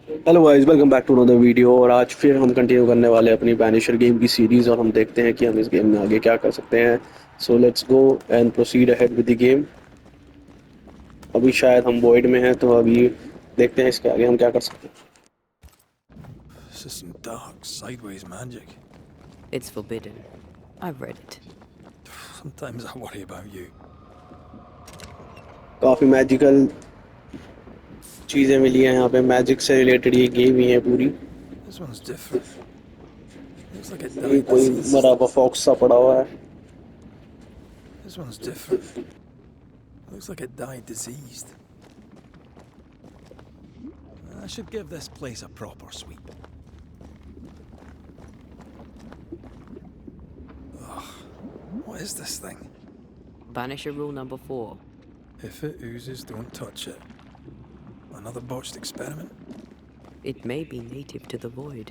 Hello guys, welcome back to another video. और आज फिर हम कंटिन्यू करने वाले हैं अपनी बैनिशर गेम की सीरीज़, और हम देखते हैं कि हम इस गेम में आगे क्या कर सकते हैं। So let's go and proceed ahead with the game. अभी शायद हम वॉइड में हैं, तो अभी देखते हैं इसके आगे हम क्या कर सकते हैं। This is some dark, sideways magic. It's forbidden. I've read it. Sometimes I worry about you. काफ़ी मैजिकल चीज़ें मिली हैं यहाँ पे, मैजिक से रिलेटेड ये गेम ही है पूरी। This one's different. Looks like it ये died कोई diseased. मरा हुआ फॉक्स सा पड़ा हुआ है। This one's different. Looks like it died diseased. I should give this place a proper sweep. Ugh. What is this thing? Banisher rule number 4. If it oozes, don't touch it. Another botched experiment? It may be native to the void.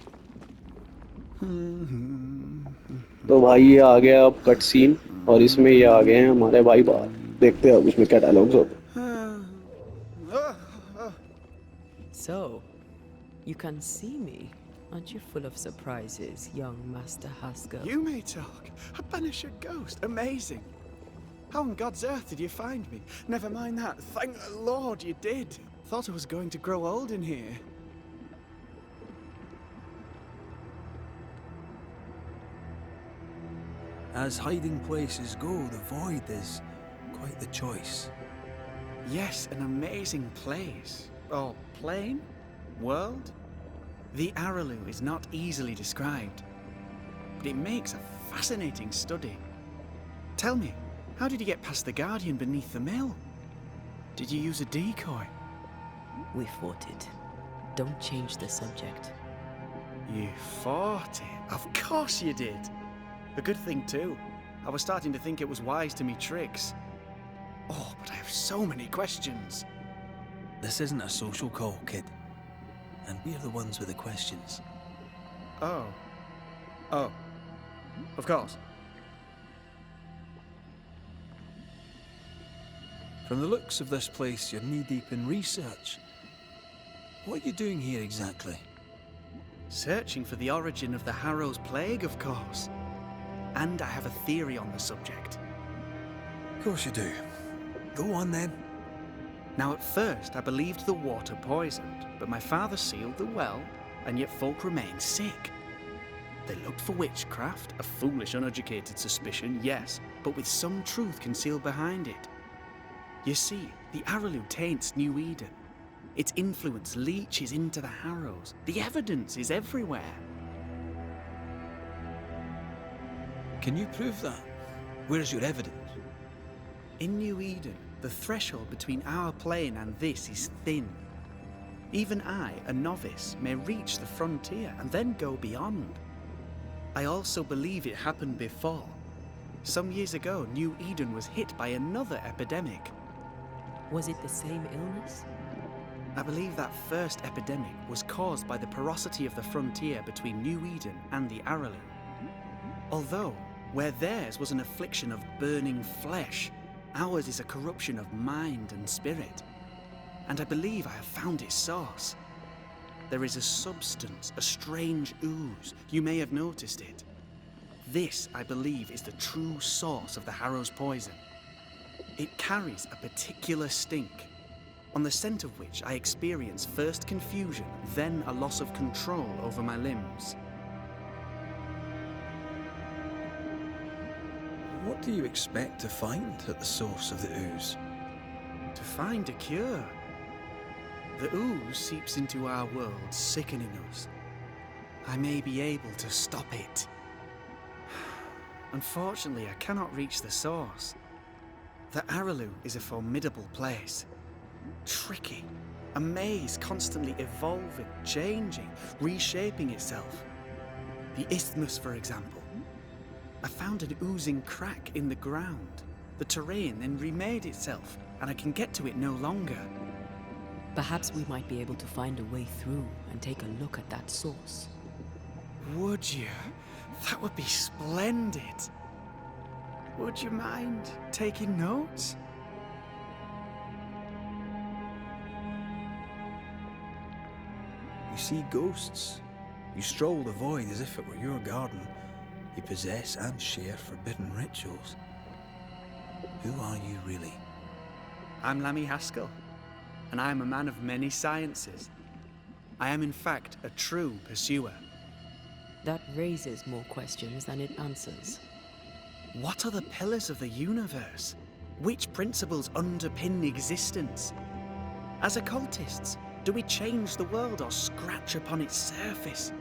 तो भाई ये आ गया अब cut scene, और इसमें ये आ गए हैं हमारे भाई बाहर। देखते हैं अब इसमें क्या डायलॉग्स होते हैं। So, you can see me. Aren't you full of surprises, young Master Haskell? You may talk. A Banisher ghost. Amazing. How on God's earth did you find me? Never mind that. Thank the Lord you did. Thought I was going to grow old in here. As hiding places go, the void is quite the choice. Yes, an amazing place. Or plane? World? The Araloo is not easily described, but it makes a fascinating study. Tell me, how did you get past the Guardian beneath the mill? Did you use a decoy? We fought it. Don't change the subject. You fought it? Of course you did. A good thing too. I was starting to think it was wise to me tricks. Oh, but I have so many questions. This isn't a social call, kid. And we're the ones with the questions. Oh. Oh. Of course. From the looks of this place, you're knee-deep in research. What are you doing here exactly? Searching for the origin of the Harrow's Plague, of course. And I have a theory on the subject. Of course you do. Go on then. Now, at first, I believed the water poisoned, but my father sealed the well, and yet folk remained sick. They looked for witchcraft, a foolish, uneducated suspicion, yes, but with some truth concealed behind it. You see, the Araloo taints New Eden. Its influence leaches into the Harrows. The evidence is everywhere. Can you prove that? Where's your evidence? In New Eden, the threshold between our plane and this is thin. Even I, a novice, may reach the frontier and then go beyond. I also believe it happened before. Some years ago, New Eden was hit by another epidemic. Was it the same illness? I believe that first epidemic was caused by the porosity of the frontier between New Eden and the Araloo. Although, where theirs was an affliction of burning flesh, ours is a corruption of mind and spirit. And I believe I have found its source. There is a substance, a strange ooze. You may have noticed it. This, I believe, is the true source of the Harrow's poison. It carries a particular stink, on the scent of which I experience first confusion, then a loss of control over my limbs. What do you expect to find at the source of the ooze? To find a cure. The ooze seeps into our world, sickening us. I may be able to stop it. Unfortunately, I cannot reach the source. The Araloo is a formidable place. Tricky. A maze constantly evolving, changing, reshaping itself. The isthmus, for example. I found an oozing crack in the ground. The terrain then remade itself, and I can get to it no longer. Perhaps we might be able to find a way through and take a look at that source. Would you? That would be splendid. Would you mind taking notes? You see ghosts. You stroll the void as if it were your garden. You possess and share forbidden rituals. Who are you really? I'm Lammy Haskell, and I am a man of many sciences. I am in fact a true pursuer. That raises more questions than it answers. What are the pillars of the universe? Which principles underpin existence? As occultists, do we change the world or scratch upon its surface?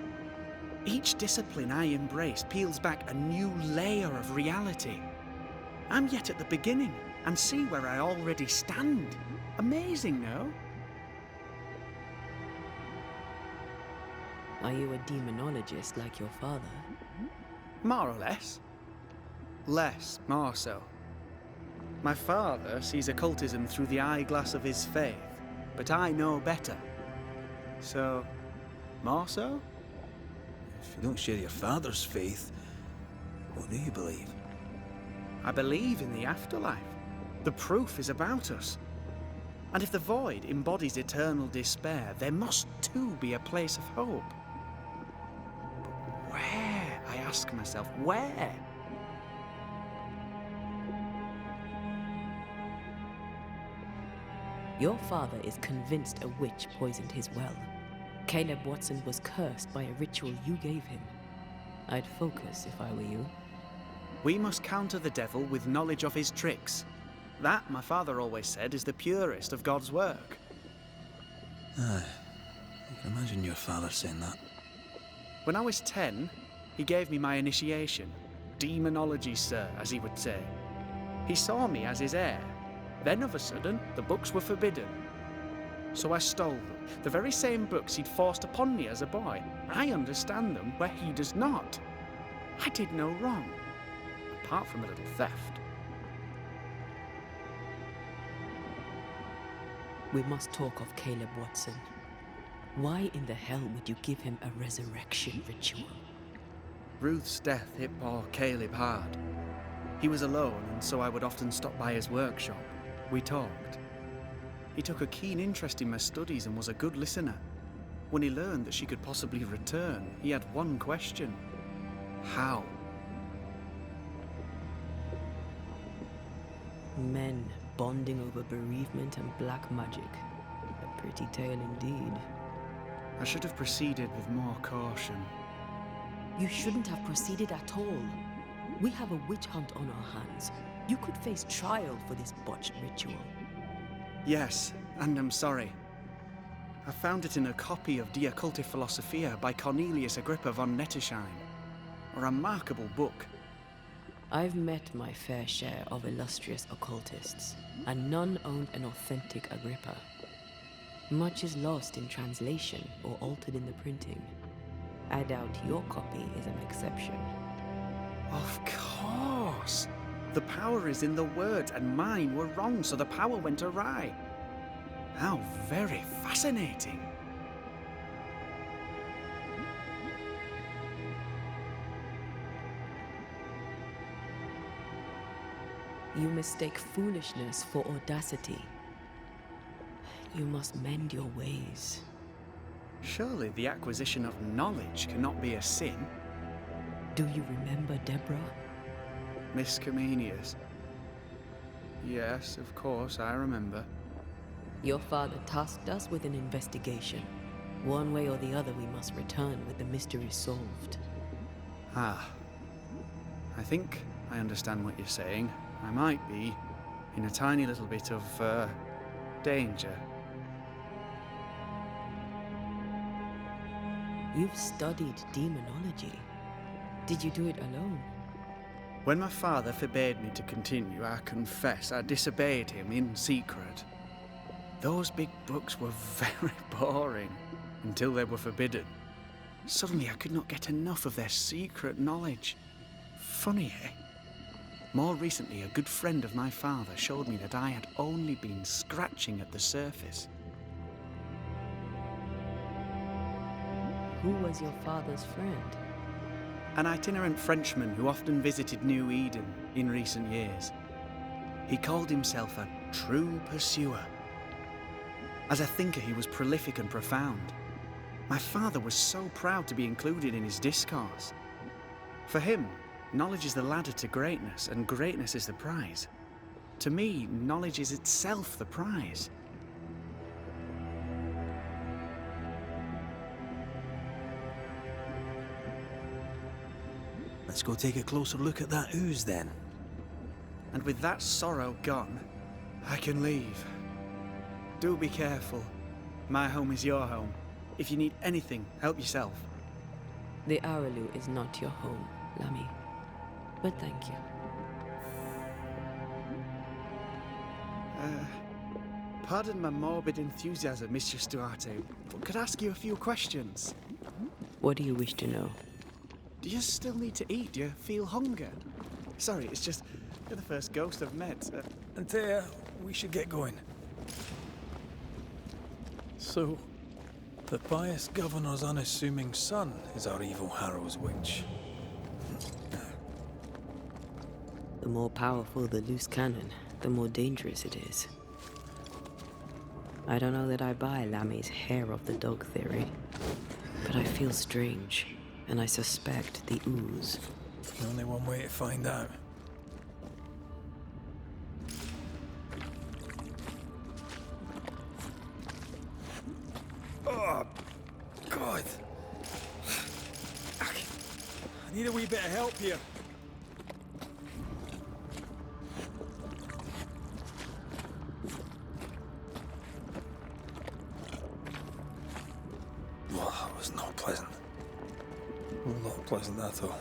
Each discipline I embrace peels back a new layer of reality. I'm yet at the beginning, and see where I already stand. Amazing, no? Are you a demonologist like your father? More or less. Less, more so. My father sees occultism through the eyeglass of his faith, but I know better. So, more so? If you don't share your father's faith, what do you believe? I believe in the afterlife. The proof is about us. And if the void embodies eternal despair, there must too be a place of hope. But where, I ask myself, where? Your father is convinced a witch poisoned his well. Caleb Watson was cursed by a ritual you gave him. I'd focus if I were you. We must counter the devil with knowledge of his tricks. That, my father always said, is the purest of God's work. Aye. I can imagine your father saying that. When I was 10, he gave me my initiation. Demonology, sir, as he would say. He saw me as his heir. Then, of a sudden, the books were forbidden. So I stole them. The very same books he'd forced upon me as a boy. I understand them where he does not. I did no wrong, apart from a little theft. We must talk of Caleb Watson. Why in the hell would you give him a resurrection ritual? Ruth's death hit poor Caleb hard. He was alone, and so I would often stop by his workshop. We talked. He took a keen interest in my studies and was a good listener. When he learned that she could possibly return, he had one question. How? Men bonding over bereavement and black magic. A pretty tale indeed. I should have proceeded with more caution. You shouldn't have proceeded at all. We have a witch hunt on our hands. You could face trial for this botched ritual. Yes, and I'm sorry. I found it in a copy of De Occulti Philosophia by Cornelius Agrippa von Nettesheim. A remarkable book. I've met my fair share of illustrious occultists, and none owned an authentic Agrippa. Much is lost in translation or altered in the printing. I doubt your copy is an exception. Of course! The power is in the words, and mine were wrong, so the power went awry. How very fascinating! You mistake foolishness for audacity. You must mend your ways. Surely the acquisition of knowledge cannot be a sin. Do you remember Deborah? Miss Comenius. Yes, of course, I remember. Your father tasked us with an investigation. One way or the other, we must return with the mystery solved. Ah. I think I understand what you're saying. I might be in a tiny little bit of, danger. You've studied demonology. Did you do it alone? When my father forbade me to continue, I confess I disobeyed him in secret. Those big books were very boring until they were forbidden. Suddenly I could not get enough of their secret knowledge. Funny, eh? More recently, a good friend of my father showed me that I had only been scratching at the surface. Who was your father's friend? An itinerant Frenchman who often visited New Eden in recent years. He called himself a true pursuer. As a thinker, he was prolific and profound. My father was so proud to be included in his discourse. For him, knowledge is the ladder to greatness, and greatness is the prize. To me, knowledge is itself the prize. Let's go take a closer look at that ooze then. And with that sorrow gone, I can leave. Do be careful. My home is your home. If you need anything, help yourself. The Araloo is not your home, Lammy. But thank you. Pardon my morbid enthusiasm, Mistress Duarte, but could I ask you a few questions? What do you wish to know? Do you still need to eat? Do you feel hunger? Sorry, it's just, you're the first ghost I've met. Antea, we should get going. So, the pious governor's unassuming son is our evil Harrow's witch. The more powerful the loose cannon, the more dangerous it is. I don't know that I buy Lammy's hair off the dog theory, but I feel strange, and I suspect the ooze. Only one way to find out. Oh, God. I need a wee bit of help here. Well, that was not pleasant. Not pleasant at all.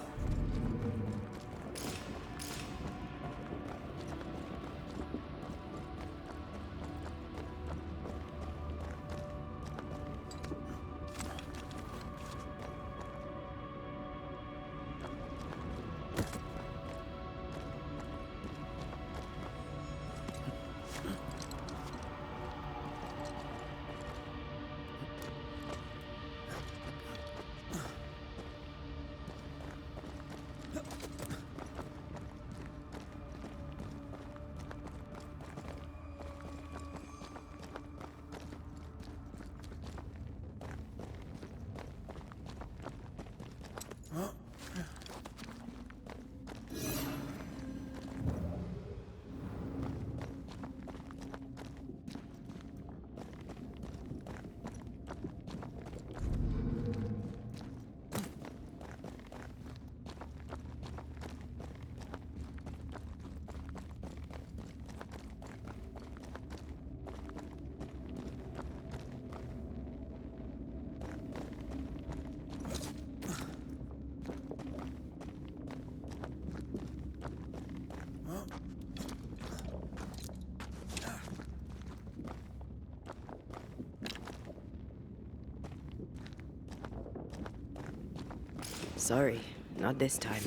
Sorry, not this time.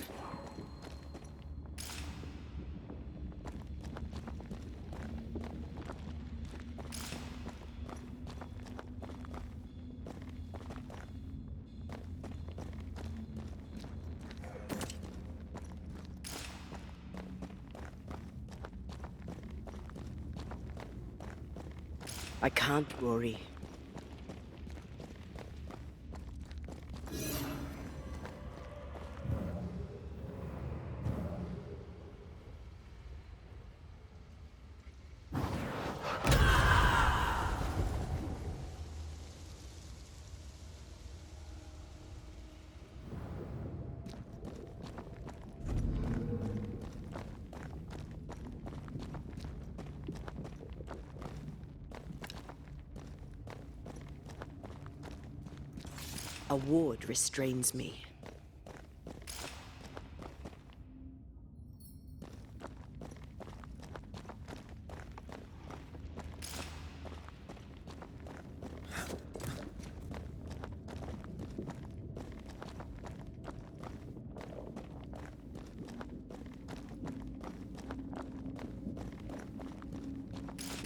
I can't, Rory. A ward restrains me.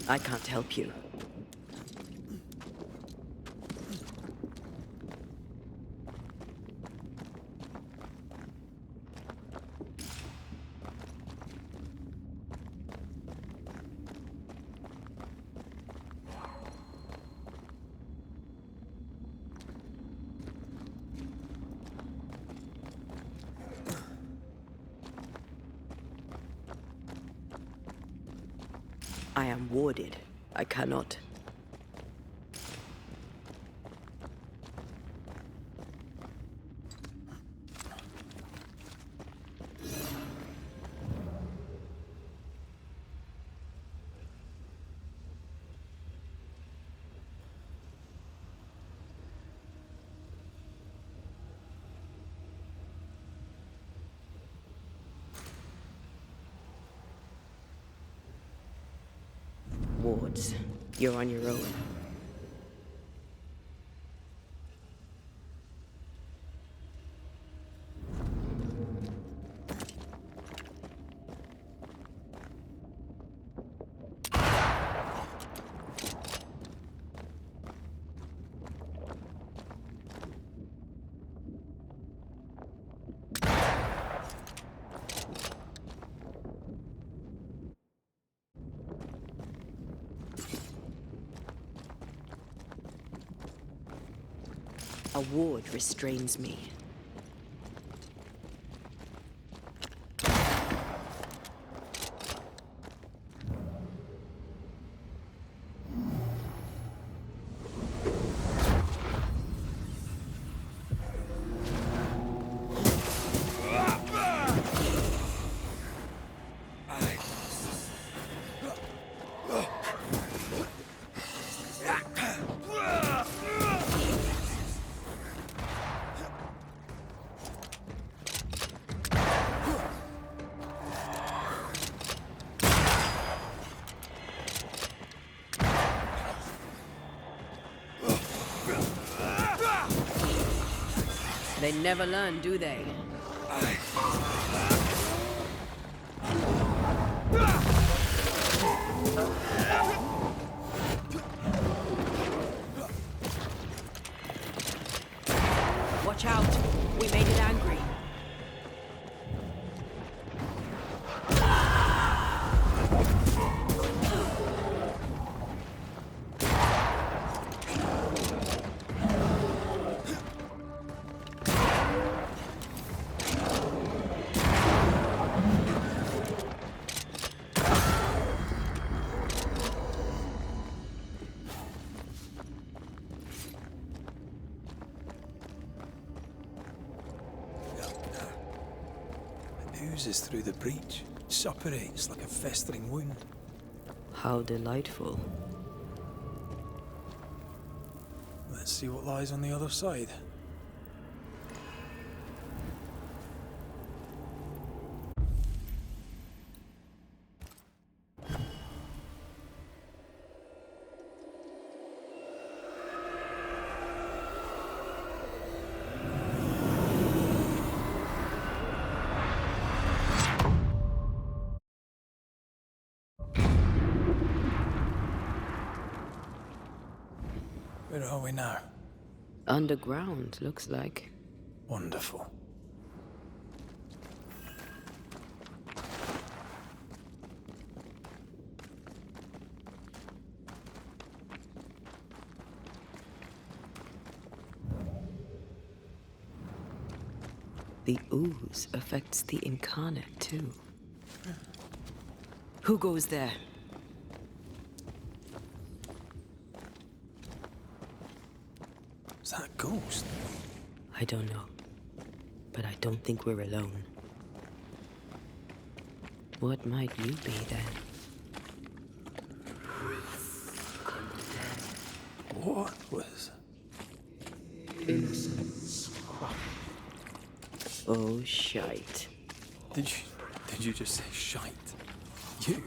I can't help you. I am warded. I cannot. Wards, you're on your own. A ward restrains me. They never learn, do they? Watch out! We made it angry. Oozes through the breach, suppurates like a festering wound. How delightful. Let's see what lies on the other side. Where are we now? Underground, looks like. Wonderful. The ooze affects the incarnate, too. Who goes there? Is that a ghost? I don't know. But I don't think we're alone. What might you be, then? What was... Oh, shite. Did you just say shite? You?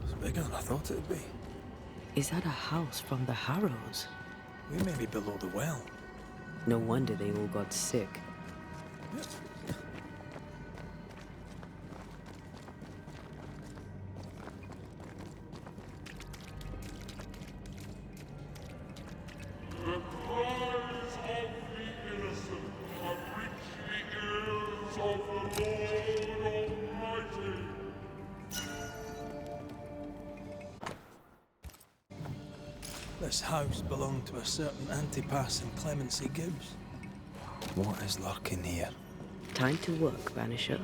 It's bigger than I thought it'd be. Is that a house from the Harrows? We may be below the well. No wonder they all got sick. The cries of the innocent have reached the ears of the Lord Almighty. This house belonged to a certain Antipas and Clemency Gibbs. What is lurking here? Time to work, Banisher.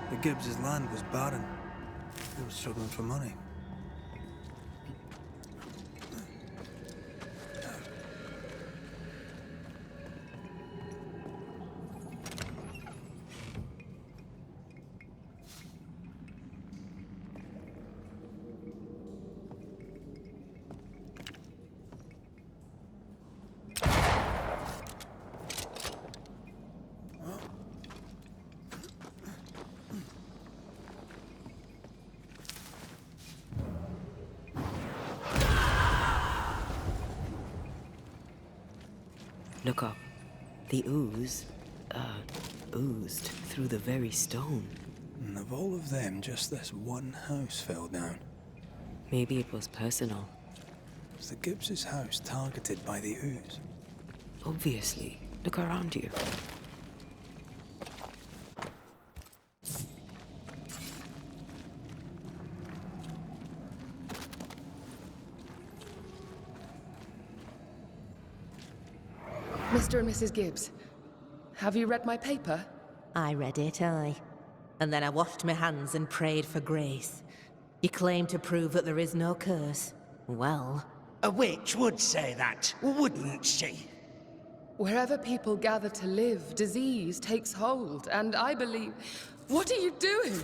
The Gibbs' land was barren. They were struggling for money. Look up. The ooze, oozed through the very stone. And of all of them, just this one house fell down. Maybe it was personal. Was the Gibbs' house targeted by the ooze? Obviously. Look around you. Mr. and Mrs. Gibbs, have you read my paper? I read it, aye. And then I washed my hands and prayed for grace. You claim to prove that there is no curse. Well, A witch would say that, wouldn't she? Wherever people gather to live, disease takes hold, and I believe... What are you doing?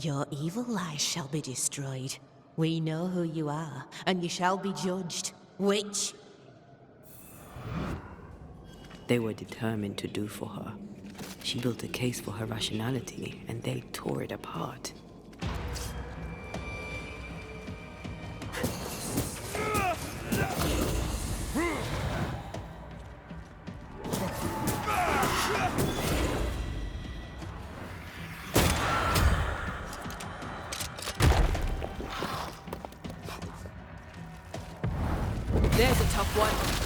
your evil lies shall be destroyed. We know who you are, and you shall be judged. Witch! They were determined to do for her. She built a case for her rationality, and they tore it apart. There's a tough one.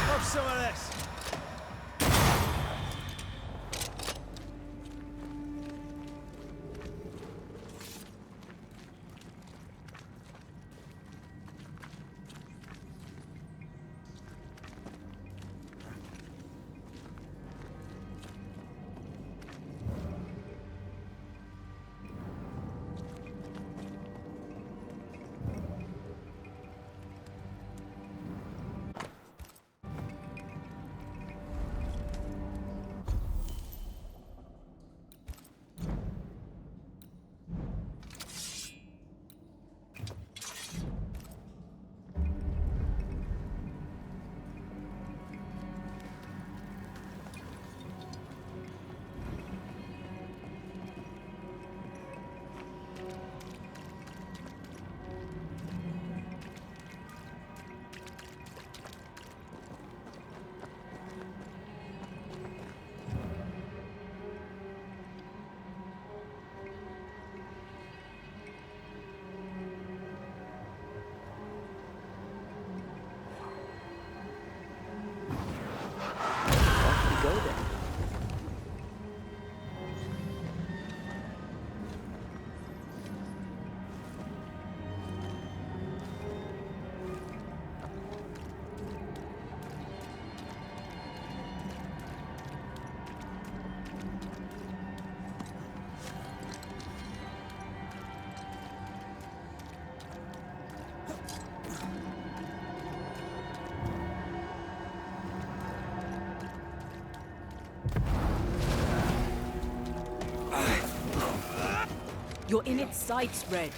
Have some of this! You're in its sights, Red.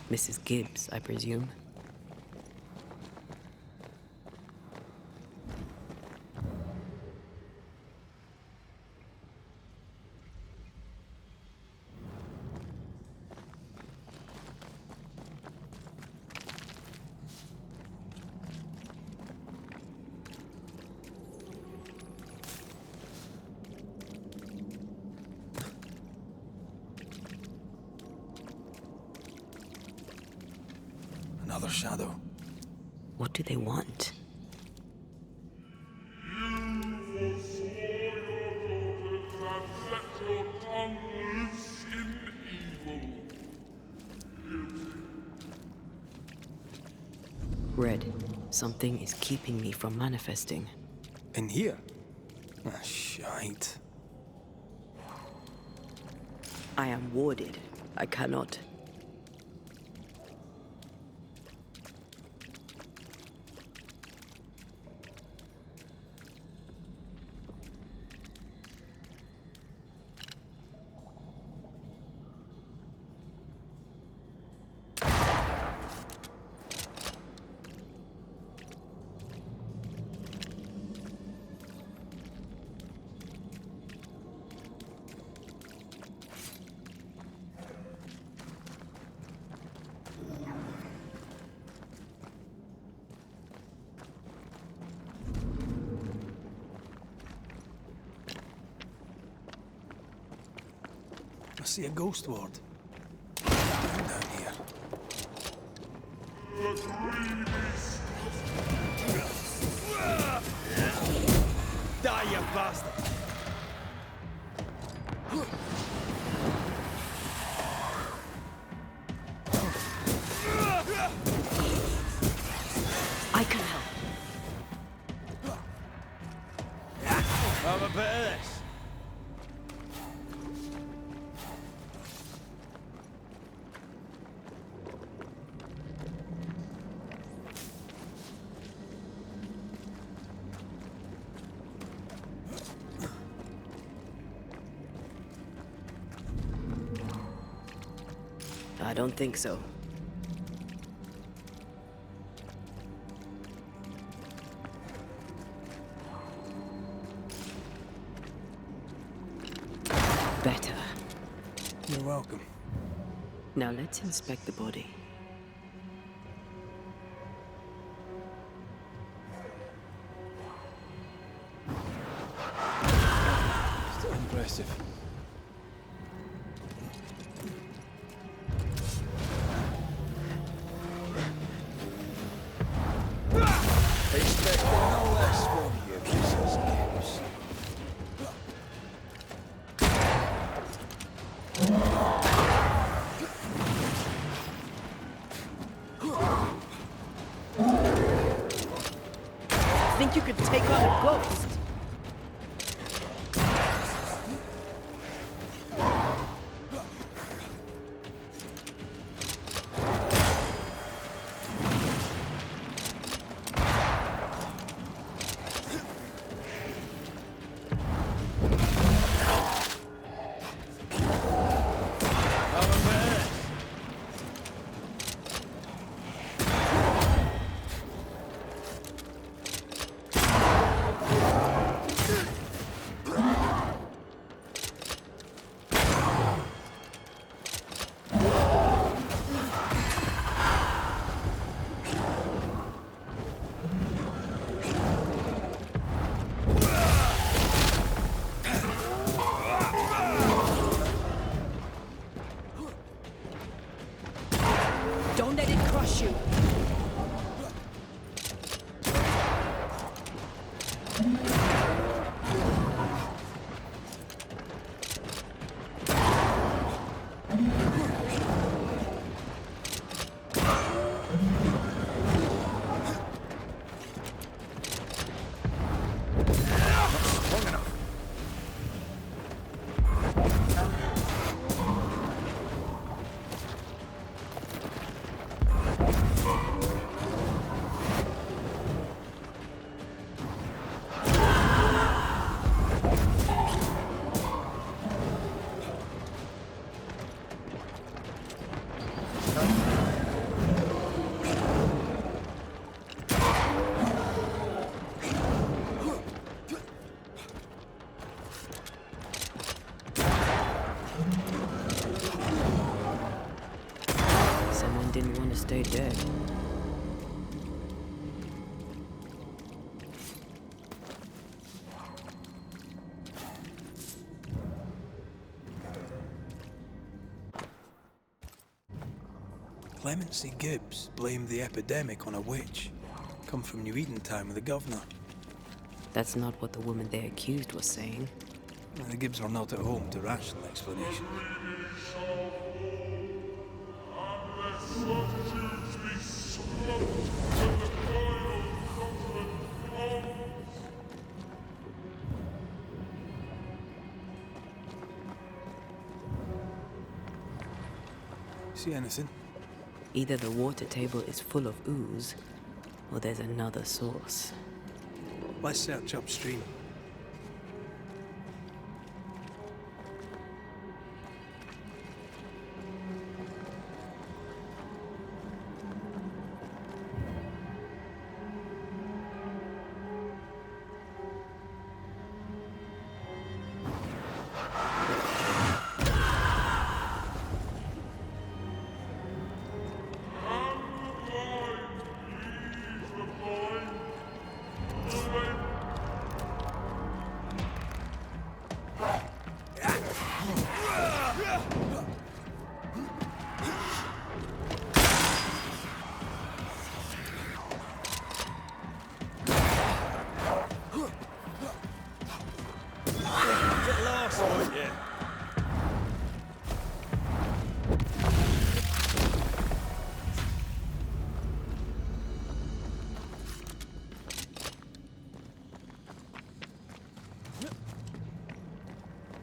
Mrs. Gibbs, I presume. Another shadow. What do they want? You foresaw your daughters and let your tongue loose in evil. Red, something is keeping me from manifesting. In here? Ah, shite. I am warded. I cannot. I see a ghost ward. Down here. Die, you bastard! I can help. don't think so. Better. You're welcome. Now let's inspect the body. Still impressive. Expecting no less from you, Mrs. Gibbs. Think you could take on a ghost? Don't let it crush you. Someone didn't want to stay dead. Clemency Gibbs blamed the epidemic on a witch. Come from New Eden time with the governor. That's not what the woman they accused was saying. Well, the Gibbs were not at home to rational explanation. See anything? Either the water table is full of ooze, or there's another source. Let's search upstream.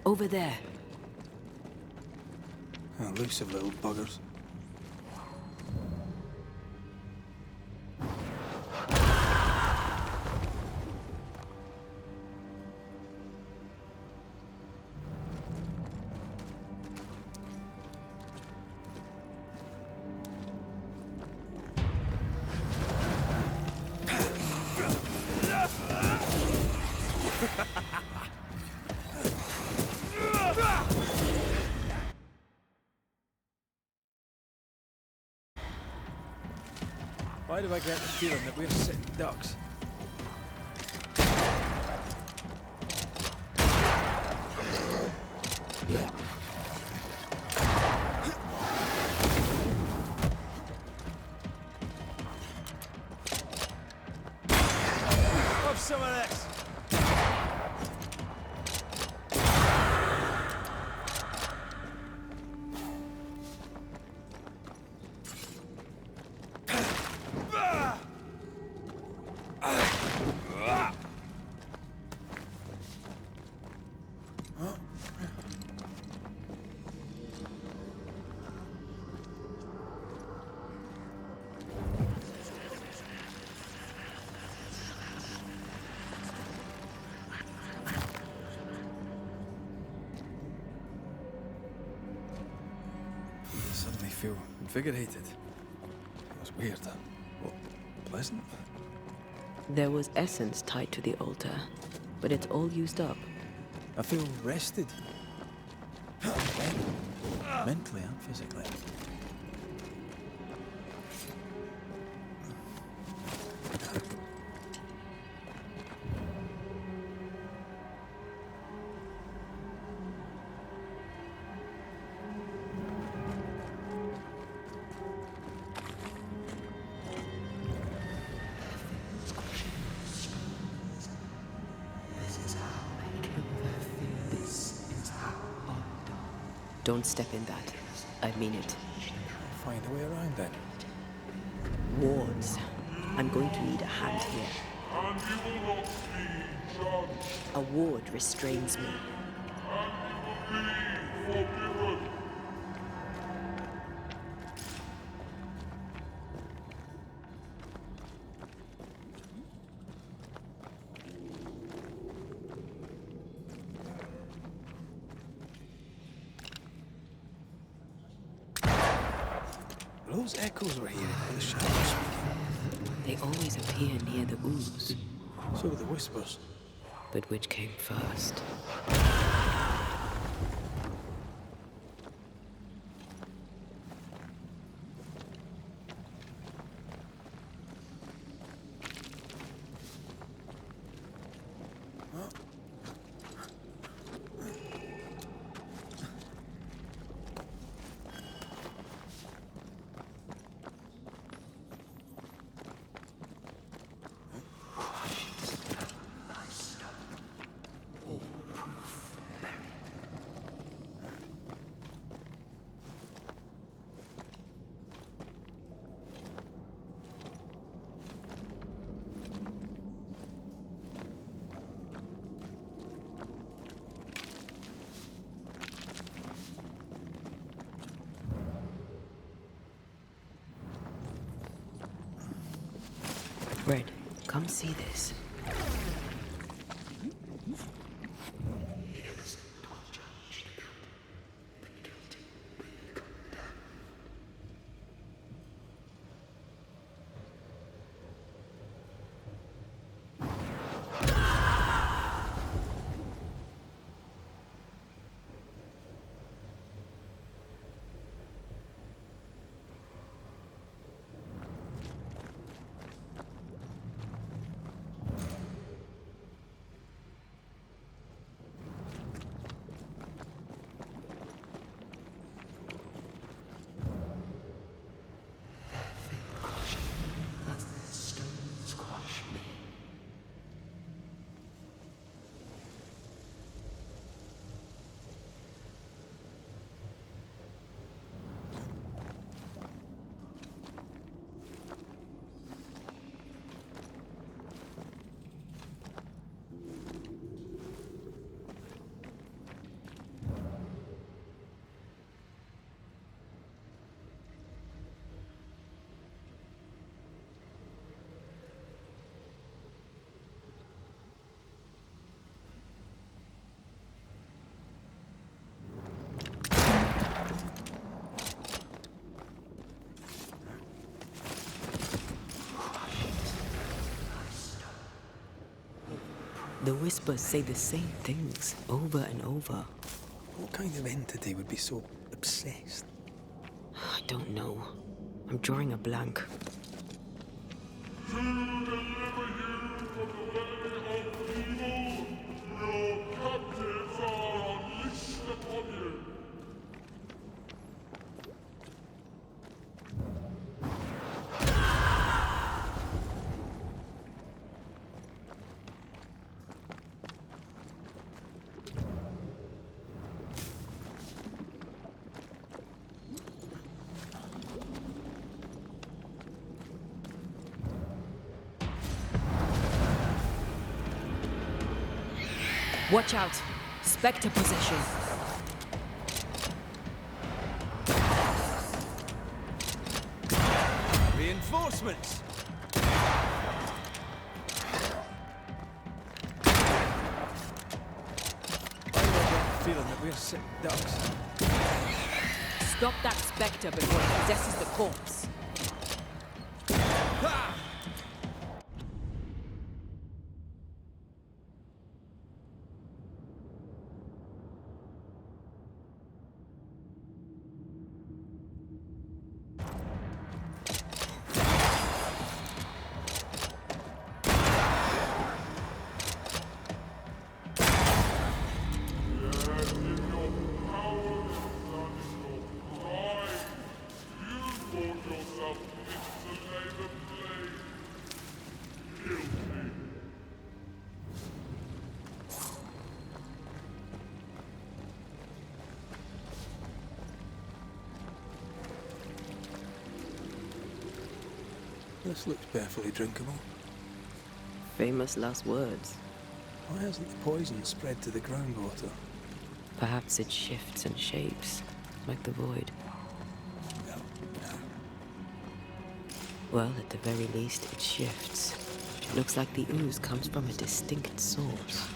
Over there. Elusive little buggers. Why do I get the feeling that we're sitting ducks? Have some of this! I suddenly feel invigorated. Feels weird. Well, pleasant. There was essence tied to the altar, but it's all used up. I feel rested. Mentally and physically. Don't step in that. I mean it. I'll find a way around then. Wards. I'm going to need a hand here. And you will not be judged, A ward restrains me. and you will be forgiven. Are those echoes we're hearing of the shadows speaking? They always appear near the ooze. So do the whispers. But which came first? Red, come see this. The whispers say the same things over and over. What kind of entity would be so obsessed? I don't know. I'm drawing a blank. deliver you from the way of evil. Your captives are unleashed upon you. Watch out! Spectre possession! Reinforcements! I get the feeling that we're sick ducks. Stop that spectre before it possesses the corpse. Ha! This looks perfectly drinkable. Famous last words. Why hasn't the poison spread to the groundwater? Perhaps it shifts and shapes, like the void. No, no. Well, at the very least, it shifts. Looks like the ooze comes from a distinct source.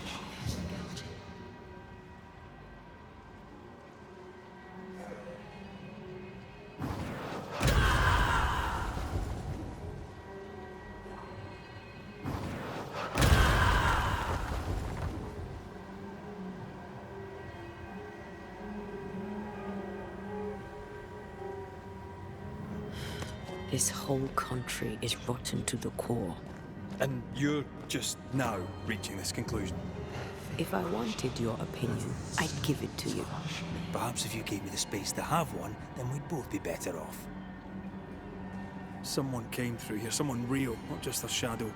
This whole country is rotten to the core. And you're just now reaching this conclusion? If I wanted your opinion, I'd give it to you. Perhaps if you gave me the space to have one, then we'd both be better off. Someone came through here, someone real, not just a shadow.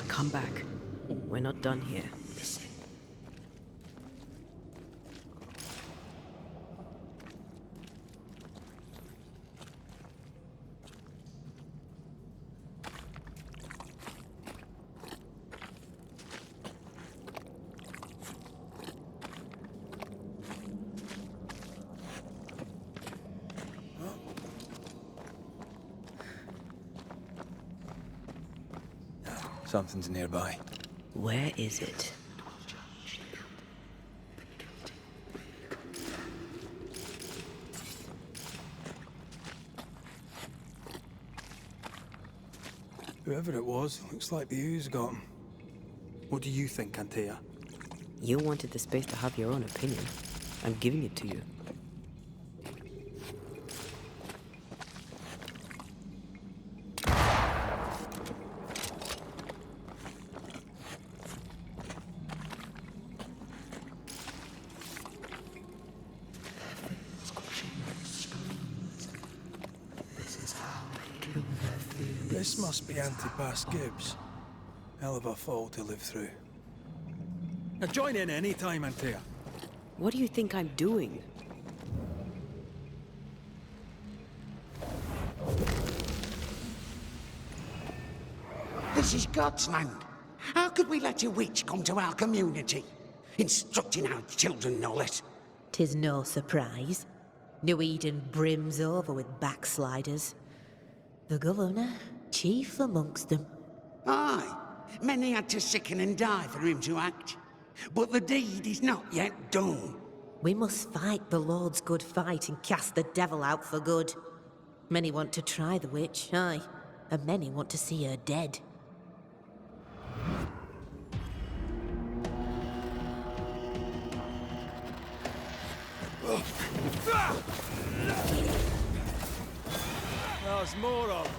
Come back. We're not done here. Something's nearby. Where is it? Whoever it was, looks like the ooze got him. What do you think, Antea? You wanted the space to have your own opinion. I'm giving it to you. This must be Antipas Gibbs. Hell of a fall to live through. Now join in any time, Antea. What do you think I'm doing? This is God's land. How could we let a witch come to our community? Instructing our children, no less. 'Tis no surprise. New Eden brims over with backsliders. The governor, chief amongst them. Aye, many had to sicken and die for him to act. But the deed is not yet done. We must fight the Lord's good fight and cast the devil out for good. Many want to try the witch, aye, and many want to see her dead. There's more of them.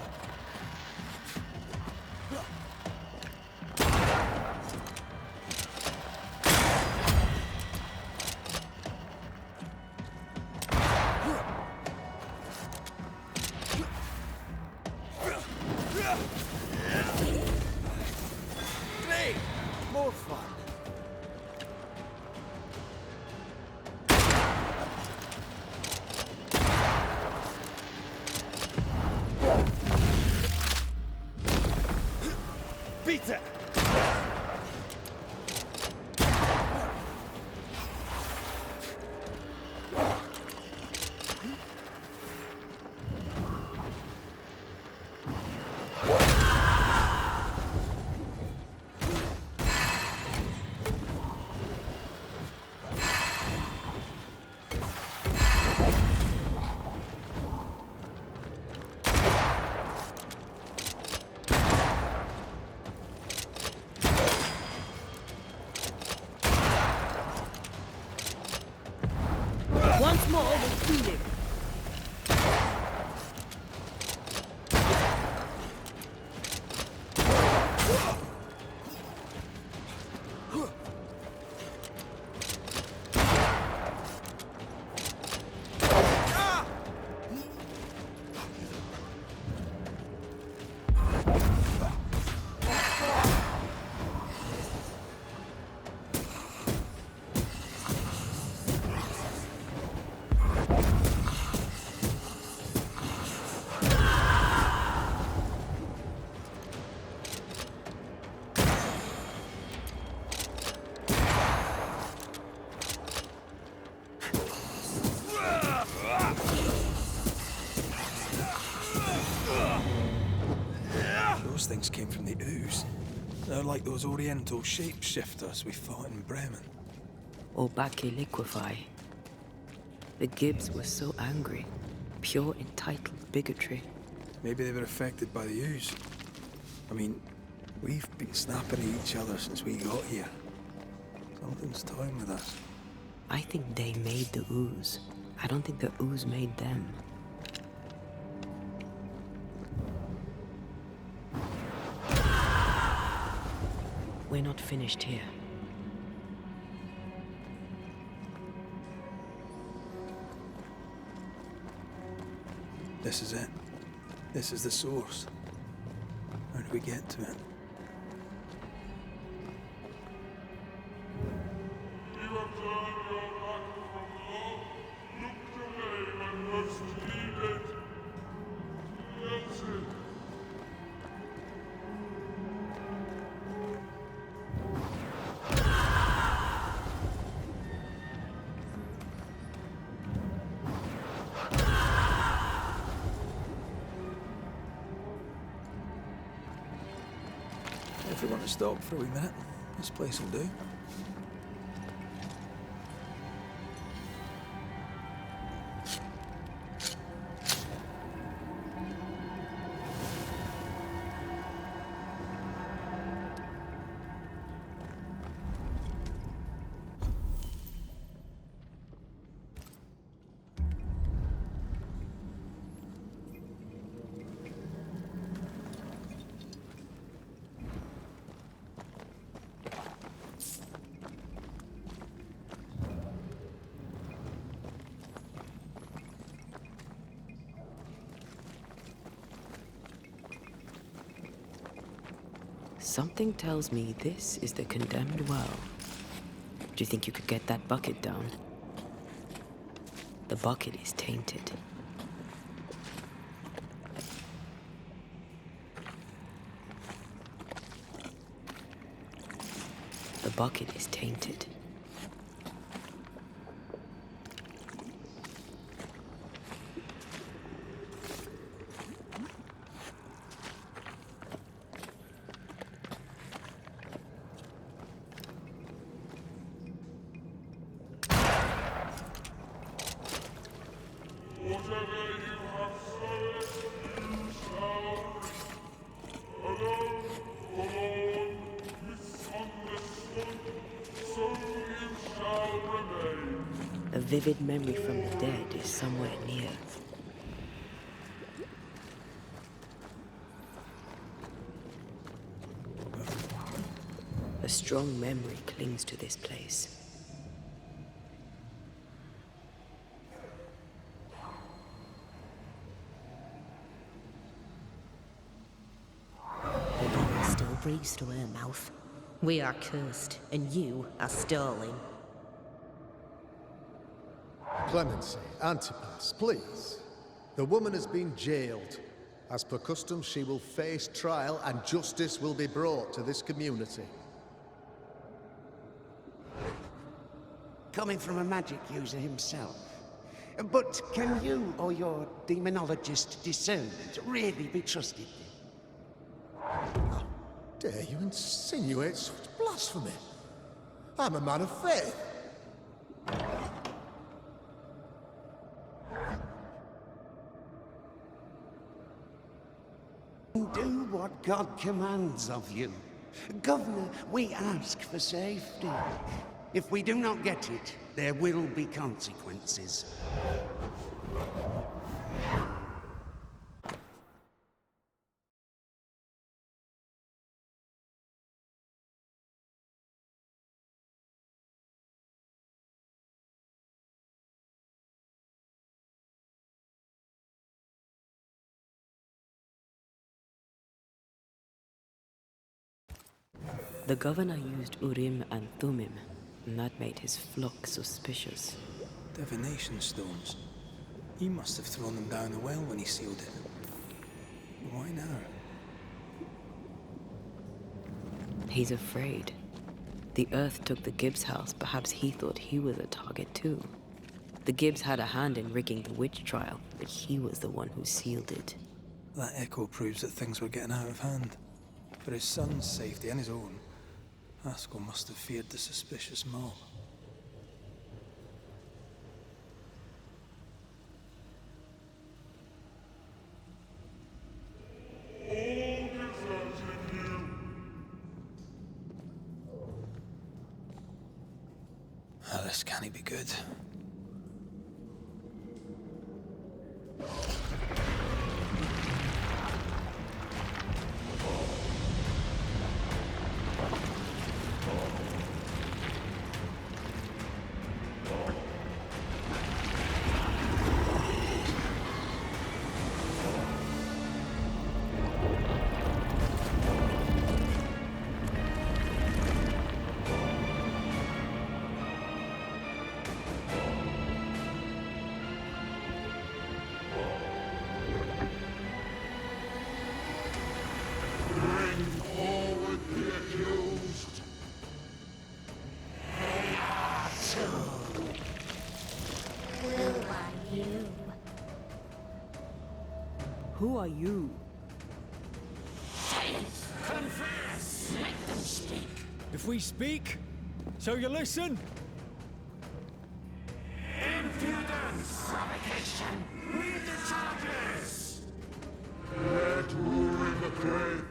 Great! More fun. Beat it! Once more, we'll kill him. Those things came from the ooze. They're like those oriental shapeshifters we fought in Bremen. Or Bacche liquefy. The Gibbs were so angry. Pure entitled bigotry. Maybe they were affected by the ooze. I mean, we've been snapping at each other since we got here. Something's toying with us. I think they made the ooze. I don't think the ooze made them. We're not finished here. This is it. This is the source. How do we get to it? You have turned your back from love, looked away when most needed. That's it. If we want to stop for a wee minute, this place will do. Something tells me this is the condemned well. Do you think you could get that bucket down? The bucket is tainted. The bucket is tainted. whatever you have served, you shall alone, forlorn, misunderstood, so you shall remain. A vivid memory from the dead is somewhere near. A strong memory clings to this place. The woman still breathes through her mouth. We are cursed, and you are stolen. Clemency, Antipas, please. The woman has been jailed. As per custom, she will face trial and justice will be brought to this community. Coming from a magic user himself. But can you or your demonologist discernment really be trusted? How dare you insinuate such blasphemy? I'm a man of faith. Do what God commands of you. Governor, we ask for safety. If we do not get it, there will be consequences. The governor used Urim and Thummim, and that made his flock suspicious. Divination stones. He must have thrown them down the well when he sealed it. Why now? He's afraid. The Earth took the Gibbs house. Perhaps he thought he was a target too. The Gibbs had a hand in rigging the witch trial, but he was the one who sealed it. That echo proves that things were getting out of hand. For his son's safety and his own, Haskell must have feared the suspicious mob. All deserted you. Ah, this can't be good. Bring forward the accused. Who are you? Confess! Let them speak! If we speak, so you listen? Impudence! Provocation! Read the charges! Let Urim the Great.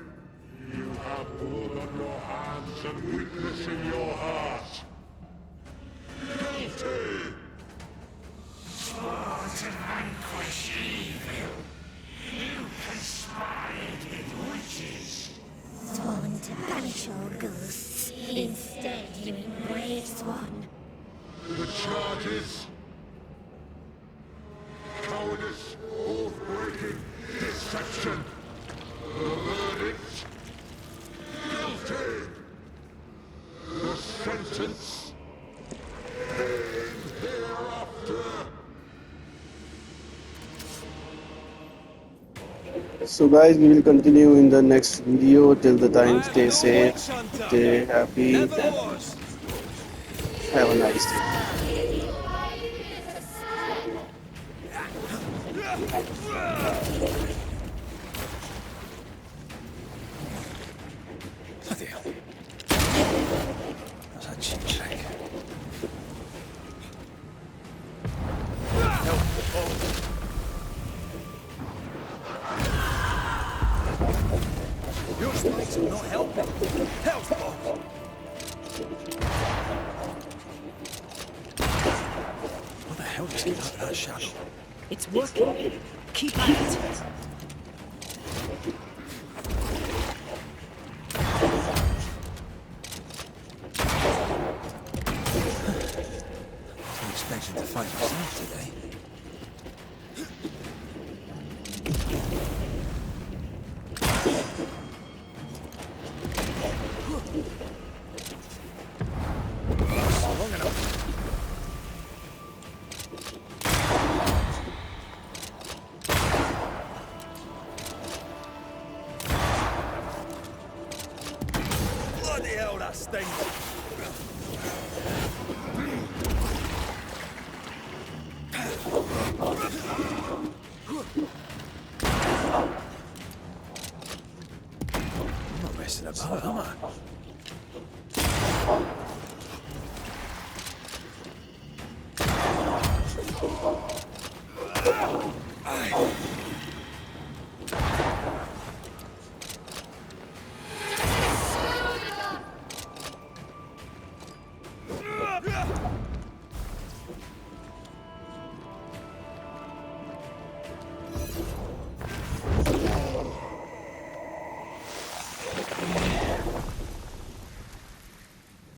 You have blood on your hands and weakness in your heart. Guilty! Swore to vanquish evil. You conspired with witches. Sworn to banish all ghosts. Instead, you embrace one. The charges. Cowardice, oath-breaking, deception. The verdict. Guilty. The sentence. Pain hereafter. So guys, we will continue in the next video. Till the time, stay safe, stay happy, Never was. have a nice day. Bloody hell. That's a cheap trick. hell just came out of that shadow? It's working. Keep at it. I'm expecting to fight myself today. Long enough. Bloody hell, that stinks. I'm not messing about, am I? Aye.